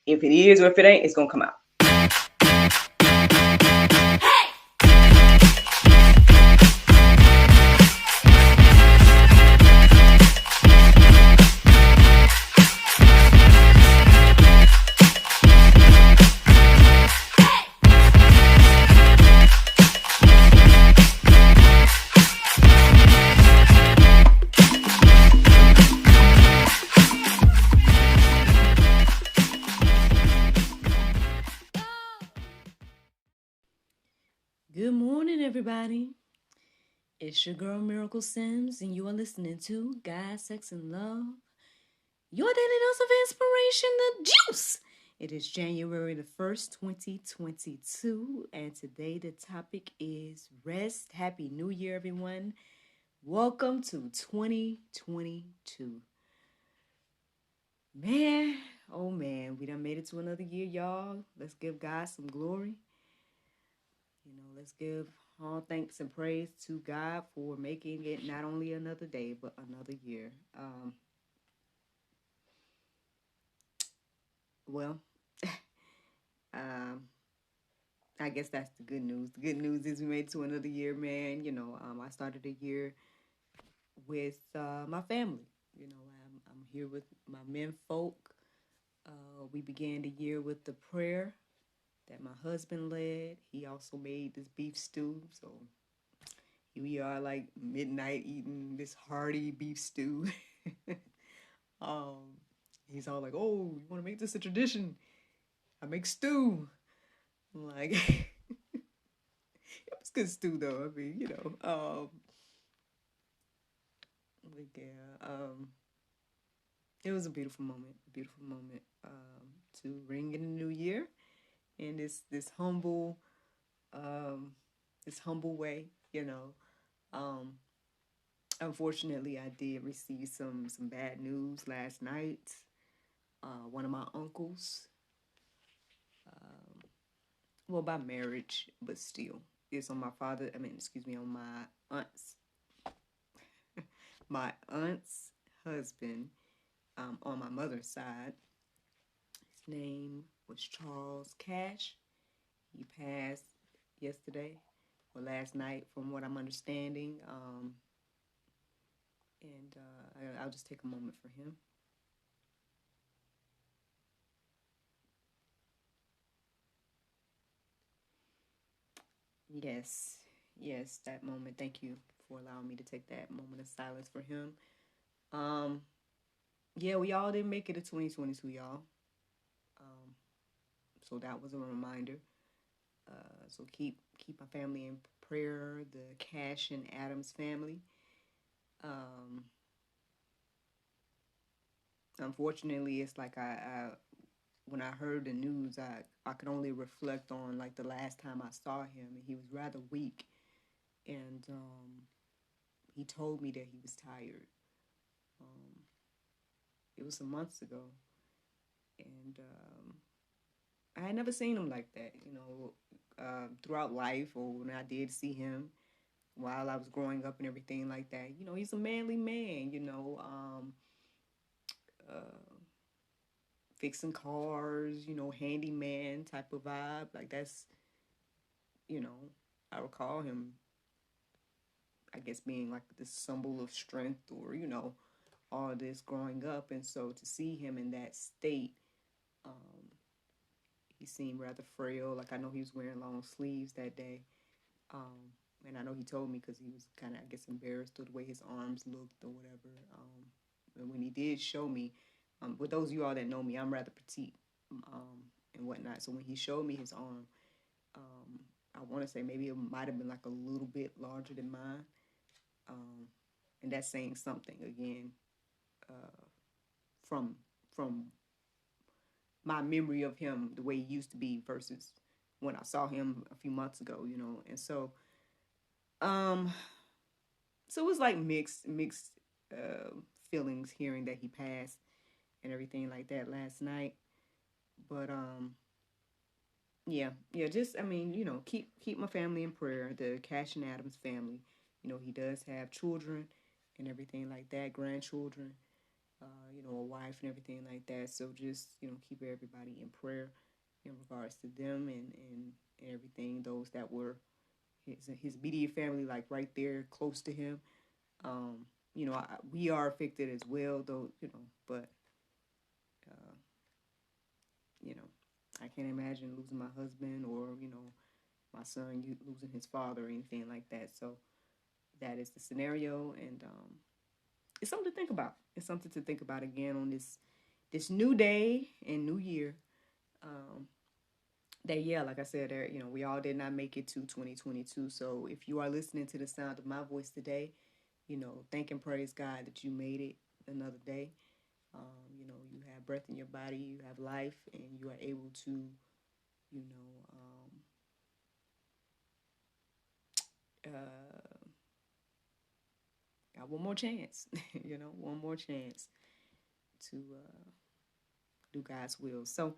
If it is or if it ain't, it's gonna come out. Good morning, everybody. It's your girl Miracle Sims, and you are listening to God, Sex, and Love, your daily dose of inspiration, the juice. It is January the 1st, 2022, and today the topic is rest. Happy New Year, everyone. Welcome to 2022. Man, oh man, we done made it to another year, y'all. Let's give God some glory. Let's give all thanks and praise to God for making it not only another day, but another year. I guess that's the good news. The good news is we made it to another year, man. I started the year with my family. I'm here with my men folk. We began the year with the prayer that my husband led. He also made this beef stew, so here we are like midnight eating this hearty beef stew. He's all like, "Oh, you want to make this a tradition? I make stew." I'm like, it was good stew though. I mean, it was a beautiful moment. To ring in the new year, in this humble way. Unfortunately, I did receive some bad news last night. One of my uncles, by marriage, but still, it's on my on my aunt's, my aunt's husband, on my mother's side. His name was Charles Cash. He passed yesterday or last night, from what I'm understanding. I'll just take a moment for him. Yes, that moment. Thank you for allowing me to take that moment of silence for him. We all didn't make it to 2022, y'all. So that was a reminder. So keep my family in prayer, the Cash and Adams family. Unfortunately, it's like I when I heard the news, I could only reflect on like the last time I saw him, and he was rather weak, and he told me that he was tired. It was some months ago, and I had never seen him like that. Throughout life, or when I did see him while I was growing up and everything like that. He's a manly man. Fixing cars, handyman type of vibe. Like that's, I recall him, I guess, being like this symbol of strength, or, all of this growing up. And so to see him in that state, he seemed rather frail. Like I know he was wearing long sleeves that day. And I know he told me because he was kind of, I guess, embarrassed of the way his arms looked or whatever. And when he did show me, with those of you all that know me, I'm rather petite and whatnot. So when he showed me his arm, I want to say maybe it might have been like a little bit larger than mine. And that's saying something, again, from my memory of him, the way he used to be versus when I saw him a few months ago, And so it was like mixed feelings hearing that he passed and everything like that last night. But just keep my family in prayer, the Cash and Adams family. He does have children and everything like that, grandchildren. a wife and everything like that. So just, keep everybody in prayer in regards to them and everything. Those that were his immediate family, like right there close to him. We are affected as well, though, but, uh, I can't imagine losing my husband or, my son losing his father or anything like that. So that is the scenario, and it's something to think about. It's something to think about again on this new day and new year. Um, that yeah, like I said, we all did not make it to 2022. So if you are listening to the sound of my voice today, thank and praise God that you made it another day. You have breath in your body, you have life, and you are able to, got one more chance, one more chance to do God's will. So,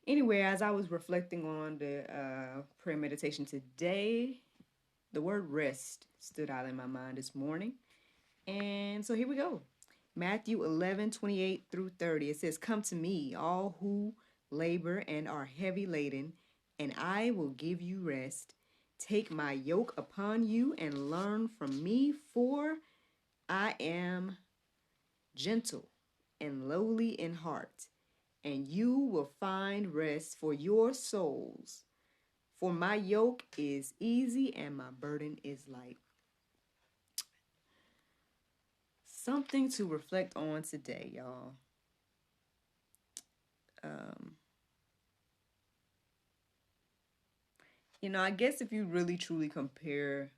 anyway, as I was reflecting on the prayer meditation today, the word rest stood out in my mind this morning. And so here we go. Matthew 11:28 through 30. It says, "Come to me, all who labor and are heavy laden, and I will give you rest. Take my yoke upon you and learn from me, for I am gentle and lowly in heart, and you will find rest for your souls. For my yoke is easy and my burden is light." Something to reflect on today, y'all. I guess if you really truly compare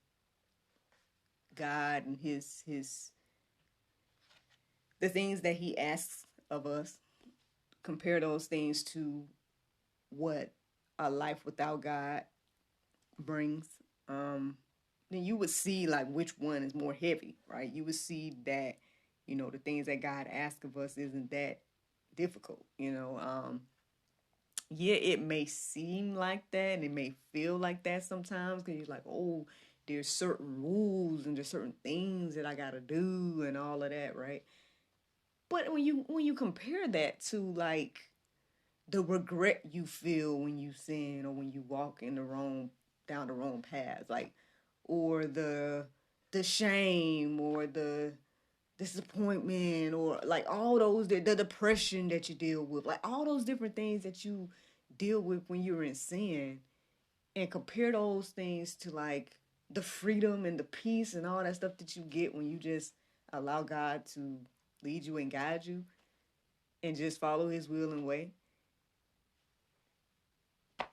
God and his the things that he asks of us, compare those things to what a life without God brings, then you would see like which one is more heavy, right? You would see that, the things that God asks of us isn't that difficult, yeah, it may seem like that and it may feel like that sometimes because you're like, oh, there's certain rules and there's certain things that I gotta do and all of that, right? But when you compare that to like the regret you feel when you sin or when you walk down the wrong path, like, or the shame or the disappointment or like all those the depression that you deal with, like all those different things that you deal with when you're in sin, and compare those things to like the freedom and the peace and all that stuff that you get when you just allow God to lead you and guide you and just follow his will and way.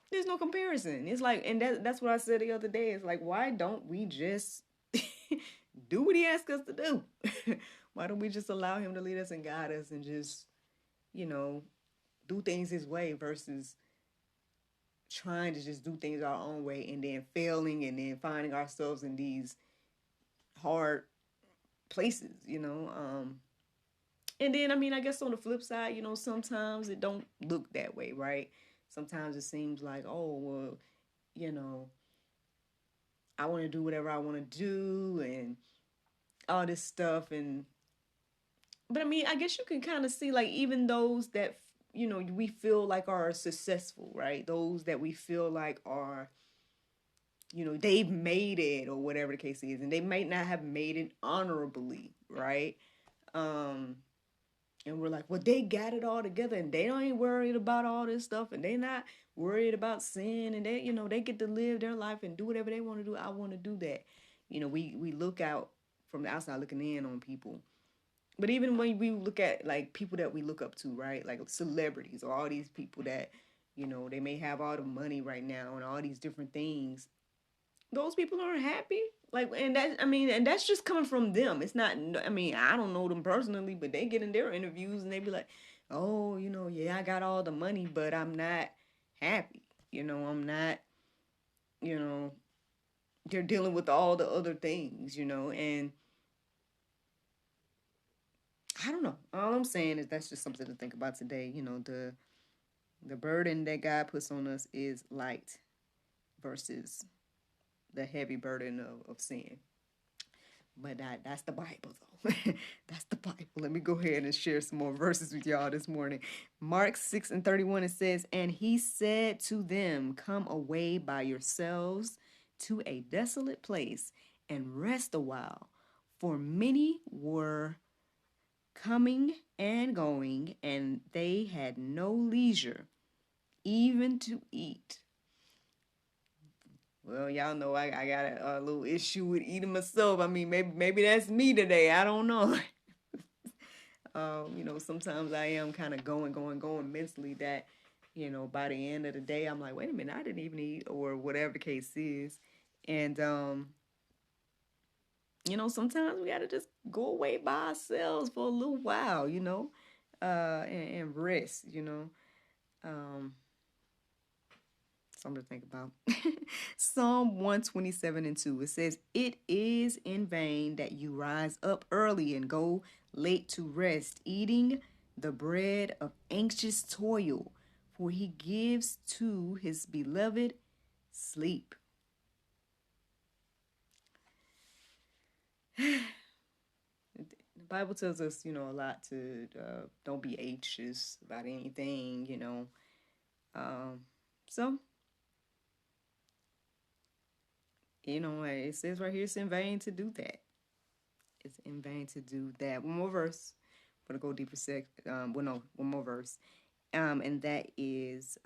There's no comparison. It's like, and that's what I said the other day. It's like, why don't we just do what he asks us to do? Why don't we just allow him to lead us and guide us and just, do things his way versus trying to just do things our own way and then failing and then finding ourselves in these hard places, And then, I guess on the flip side, sometimes it don't look that way, right? Sometimes it seems like, oh, well, I want to do whatever I want to do and all this stuff. But I guess you can kind of see like even those that, we feel like are successful, right? Those that we feel like are, they've made it or whatever the case is. And they might not have made it honorably, right? And we're like, well, they got it all together and they ain't worried about all this stuff and they not worried about sin and they, they get to live their life and do whatever they want to do. I want to do that. We look out from the outside looking in on people. But even when we look at like people that we look up to, right? Like celebrities or all these people that, they may have all the money right now and all these different things. Those people aren't happy. Like, and that's just coming from them. It's not, I don't know them personally, but they get in their interviews and they be like, oh, yeah, I got all the money, but I'm not happy. I'm not, you know, they're dealing with all the other things, and I don't know. All I'm saying is that's just something to think about today. The burden that God puts on us is light versus the heavy burden of sin. But that's the Bible, though. That's the Bible. Let me go ahead and share some more verses with y'all this morning. Mark 6:31, it says, "And he said to them, come away by yourselves to a desolate place and rest a while. For many were coming and going, and they had no leisure even to eat." Well, y'all know I got a little issue with eating myself. I mean, maybe that's me today. I don't know. Sometimes I am kind of going mentally that, by the end of the day, I'm like, wait a minute, I didn't even eat, or whatever the case is. And, sometimes we got to just go away by ourselves for a little while, and rest, something to think about. Psalm 127:2, it says, "It is in vain that you rise up early and go late to rest, eating the bread of anxious toil, for he gives to his beloved sleep." The Bible tells us, a lot to don't be anxious about anything, So, it says right here, it's in vain to do that. It's in vain to do that. One more verse. I'm going to go deeper. One more verse. And that is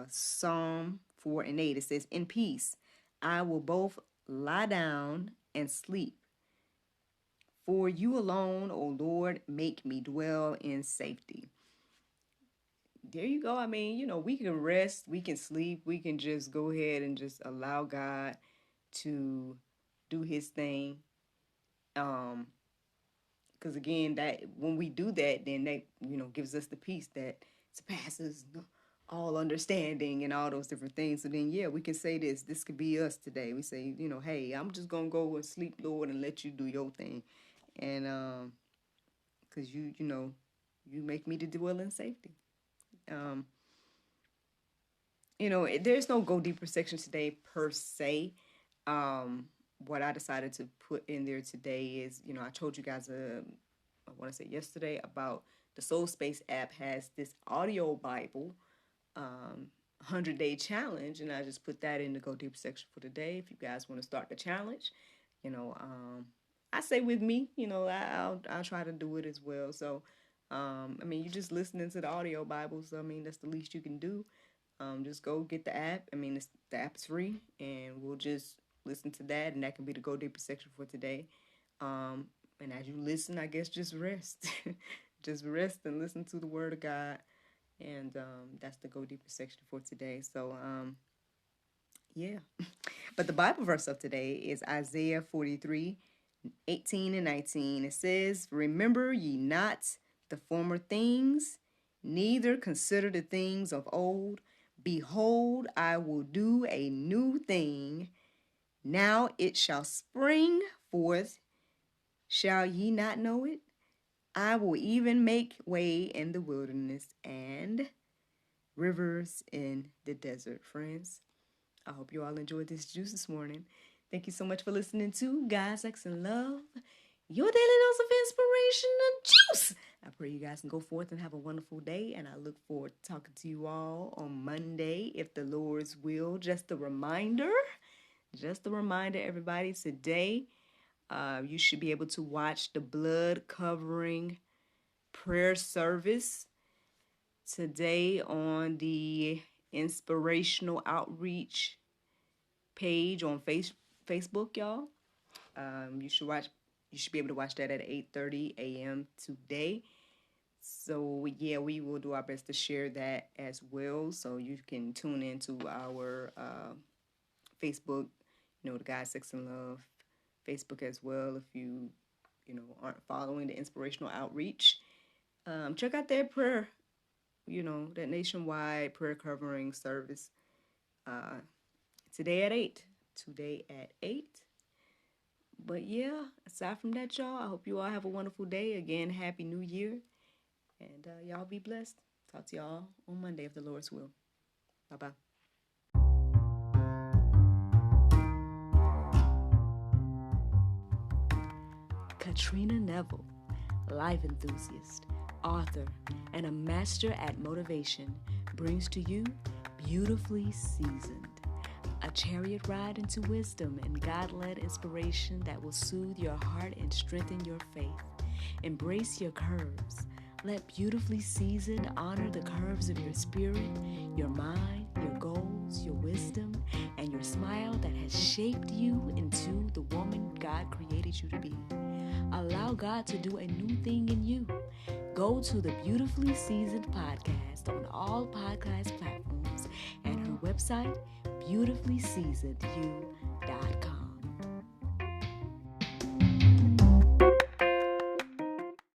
Psalm 4:8. It says, "In peace, I will both lie down and sleep. For you alone, O Lord, make me dwell in safety." There you go. I mean, we can rest, we can sleep, we can just go ahead and just allow God to do his thing. Because again, that when we do that, then that, gives us the peace that surpasses all understanding and all those different things. So then, yeah, we can say this could be us today. We say, hey, I'm just going to go and sleep, Lord, and let you do your thing. And because you make me to dwell in safety. There's no go deeper section today per se. What I decided to put in there today is, I told you guys, I want to say yesterday, about the Soul Space app has this audio Bible, 100-day challenge, and I just put that in the go deeper section for today. If you guys want to start the challenge, I say with me, I'll try to do it as well. So, you're just listening to the audio Bible, so that's the least you can do. Just go get the app. The app is free, and we'll just listen to that, and that can be the go deeper section for today. And as you listen, I guess just rest. Just rest and listen to the word of God. And that's the go deeper section for today. So, yeah. But the Bible verse of today is Isaiah 43:18 and 19. It says, "Remember ye not the former things, neither consider the things of old. Behold, I will do a new thing. Now it shall spring forth. Shall ye not know it? I will even make way in the wilderness and rivers in the desert." Friends, I hope you all enjoyed this juice this morning. Thank you so much for listening to God, Sex, and Love, your daily dose of inspiration and juice. I pray you guys can go forth and have a wonderful day, and I look forward to talking to you all on Monday, if the Lord's will. Just a reminder, everybody, today you should be able to watch the blood covering prayer service today on the Inspirational Outreach page on Facebook, y'all. You should be able to watch that at 8:30 a.m. today. So yeah, we will do our best to share that as well. So you can tune into our Facebook, the God, Sex, and Love Facebook as well. If you aren't following the Inspirational Outreach, check out their prayer, that nationwide prayer covering service today at 8. But yeah, aside from that, y'all, I hope you all have a wonderful day. Again, Happy New Year. And y'all be blessed. Talk to y'all on Monday, if the Lord's will. Bye-bye. Katrina Neville, life enthusiast, author, and a master at motivation, brings to you Beautifully Seasoned, a chariot ride into wisdom and God-led inspiration that will soothe your heart and strengthen your faith. Embrace your curves. Let Beautifully Seasoned honor the curves of your spirit, your mind, your goals, your wisdom, and your smile that has shaped you into the woman God created you to be. Allow God to do a new thing in you. Go to the Beautifully Seasoned podcast on all podcast platforms and her website, beautifullyseasonedyou.com.